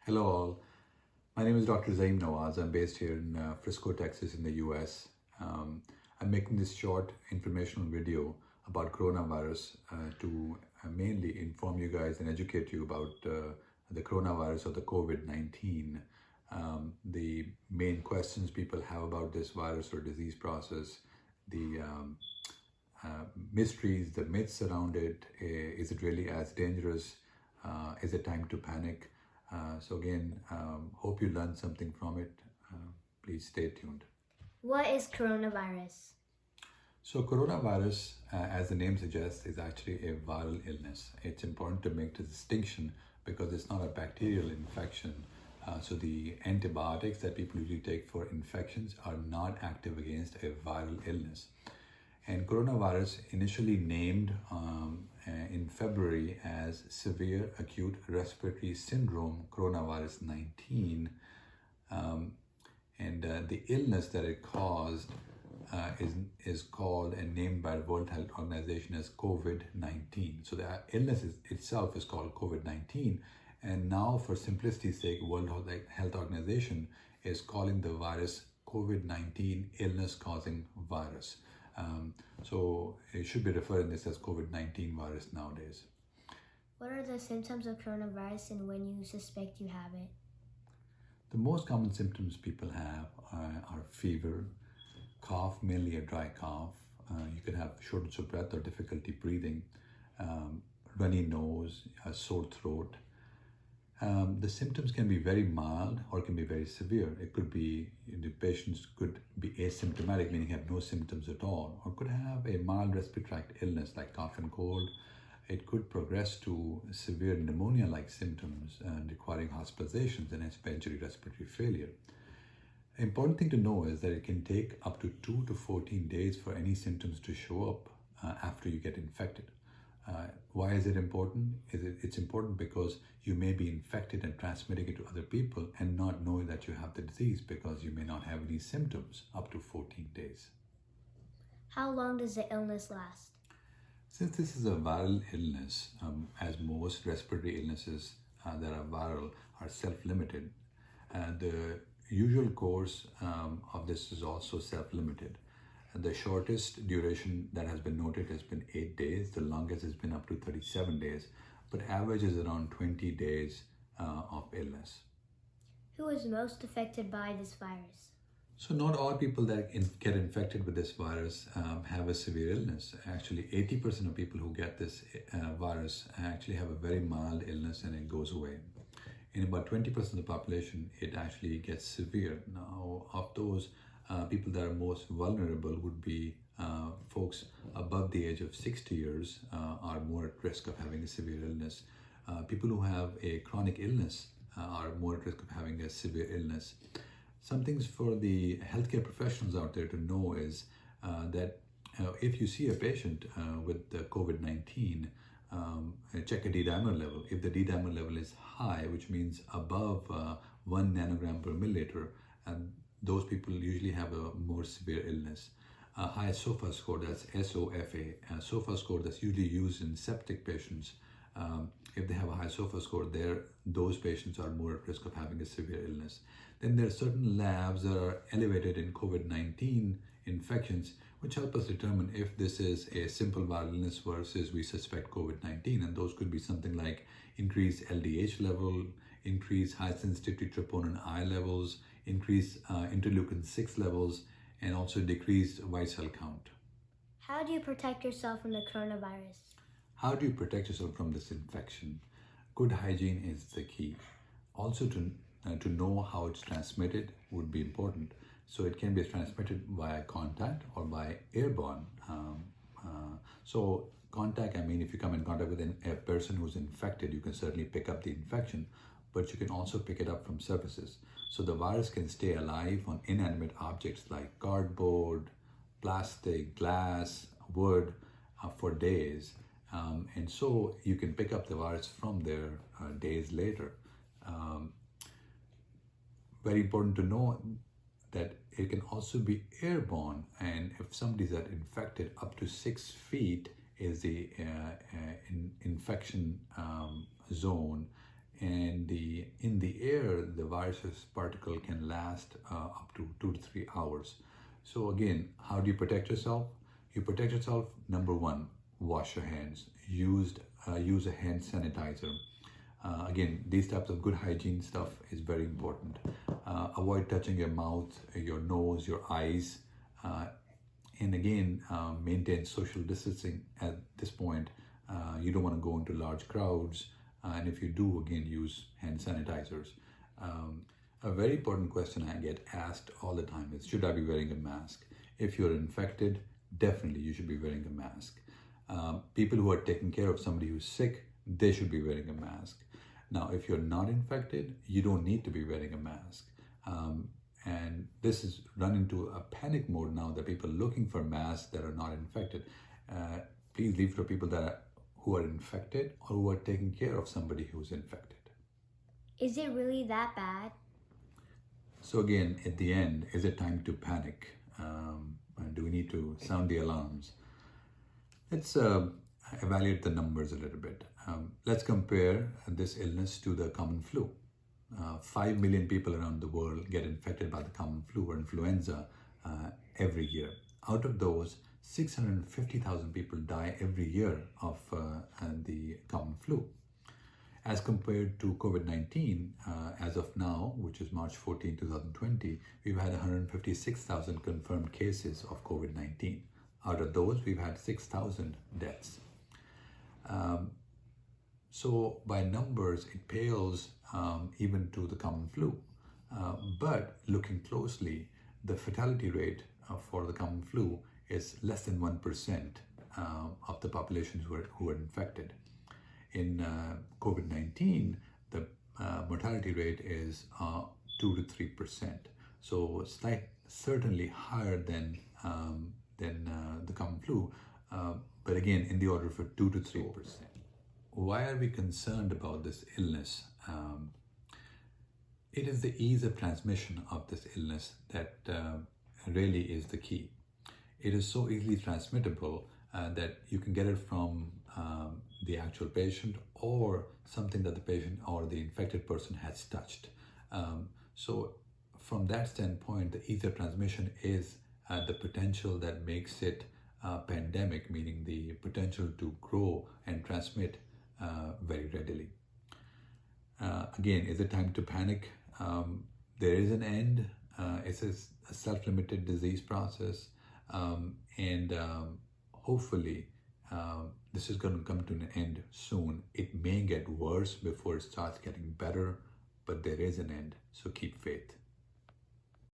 Hello all. My name is Dr. Zaim Nawaz. I'm based here in Frisco, Texas in the US. I'm making this short informational video about coronavirus to mainly inform you guys and educate you about the coronavirus or the COVID-19. The main questions people have about this virus or disease process, the mysteries, the myths around it. Is it really as dangerous? Is it time to panic? So again, hope you learned something from it. Please stay tuned. What is coronavirus? So coronavirus, as the name suggests, is actually a viral illness. It's important to make the distinction because it's not a bacterial infection. So the antibiotics that people usually take for infections are not active against a viral illness. And coronavirus, initially named in February as severe acute respiratory syndrome coronavirus 19, the illness that it caused is called and named by the World Health Organization as COVID-19. So the illness itself is called COVID-19, and now for simplicity's sake, World Health Organization is calling the virus COVID-19 illness-causing virus. So it should be referring this as COVID-19 virus nowadays. What are the symptoms of coronavirus and when you suspect you have it? The most common symptoms people have are fever, cough, mainly a dry cough. You can have shortness of breath or difficulty breathing, runny nose, a sore throat. The symptoms can be very mild or can be very severe. It could be, the patients could be asymptomatic, meaning have no symptoms at all, or could have a mild respiratory tract illness like cough and cold. It could progress to severe pneumonia-like symptoms requiring hospitalizations and eventually respiratory failure. Important thing to know is that it can take up to 2 to 14 days for any symptoms to show up after you get infected. Why is it important? It's important because you may be infected and transmitting it to other people and not know that you have the disease because you may not have any symptoms up to 14 days. How long does the illness last? Since this is a viral illness, as most respiratory illnesses that are viral are self-limited, the usual course of this is also self-limited. The shortest duration that has been noted has been 8 days. The longest has been up to 37 days, but average is around 20 days of illness. Who is most affected by this virus? So not all people that get infected with this virus have a severe illness. Actually, 80% of people who get this virus actually have a very mild illness and it goes away. In about 20% of the population, it actually gets severe. Now, of those, people that are most vulnerable would be folks above the age of 60 years are more at risk of having a severe illness. People who have a chronic illness are more at risk of having a severe illness. Some things for the healthcare professionals out there to know is that if you see a patient with COVID-19, check a D-dimer level. If the D-dimer level is high, which means above 1 nanogram per milliliter, and those people usually have a more severe illness. A high SOFA score, that's SOFA, a SOFA score that's usually used in septic patients. If they have a high SOFA score there, those patients are more at risk of having a severe illness. Then there are certain labs that are elevated in COVID-19 infections, which help us determine if this is a simple viral illness versus we suspect COVID-19. And those could be something like increased LDH level, increased high sensitivity troponin I levels, increased interleukin-6 levels, and also decreased white cell count. How do you protect yourself from the coronavirus? How do you protect yourself from this infection? Good hygiene is the key. Also to know how it's transmitted would be important. So it can be transmitted via contact or by airborne. So contact, I mean, if you come in contact with a person who's infected, you can certainly pick up the infection, but you can also pick it up from surfaces. So the virus can stay alive on inanimate objects like cardboard, plastic, glass, wood for days. And so you can pick up the virus from there days later. Very important to know that it can also be airborne, and if somebody's infected, up to 6 feet is the infection zone and in the air, the virus particle can last up to 2 to 3 hours. So again, how do you protect yourself? You protect yourself, number one, wash your hands. Use a hand sanitizer. Again, these types of good hygiene stuff is very important. Avoid touching your mouth, your nose, your eyes. And again, maintain social distancing at this point. You don't want to go into large crowds. And if you do, again, use hand sanitizers. A very important question I get asked all the time is, should I be wearing a mask? If you're infected, definitely you should be wearing a mask. People who are taking care of somebody who's sick, they should be wearing a mask. Now, if you're not infected, you don't need to be wearing a mask. And this is run into a panic mode now that people are looking for masks that are not infected. Please leave for people who are infected or who are taking care of somebody who's infected. Is it really that bad? So again, at the end, is it time to panic? And do we need to sound the alarms? Let's evaluate the numbers a little bit. Let's compare this illness to the common flu. 5 million people around the world get infected by the common flu or influenza every year. Out of those, 650,000 people die every year of the common flu. As compared to COVID-19, as of now, which is March 14, 2020, we've had 156,000 confirmed cases of COVID-19. Out of those, we've had 6,000 deaths. So by numbers, it pales even to the common flu. But looking closely, the fatality rate for the common flu is less than 1% of the populations who are infected. In COVID-19, the mortality rate is 2 to 3%. So certainly higher than the common flu, but again in the order of 2 to 3%. Why are we concerned about this illness? It is the ease of transmission of this illness that really is the key. It is so easily transmittable that you can get it from the actual patient or something that the patient or the infected person has touched. So from that standpoint, the ease of transmission is the potential that makes it a pandemic, meaning the potential to grow and transmit very readily. Again, is it time to panic? There is an end. It's a self-limited disease process, and hopefully this is going to come to an end soon. It may get worse before it starts getting better, but there is an end, so keep faith.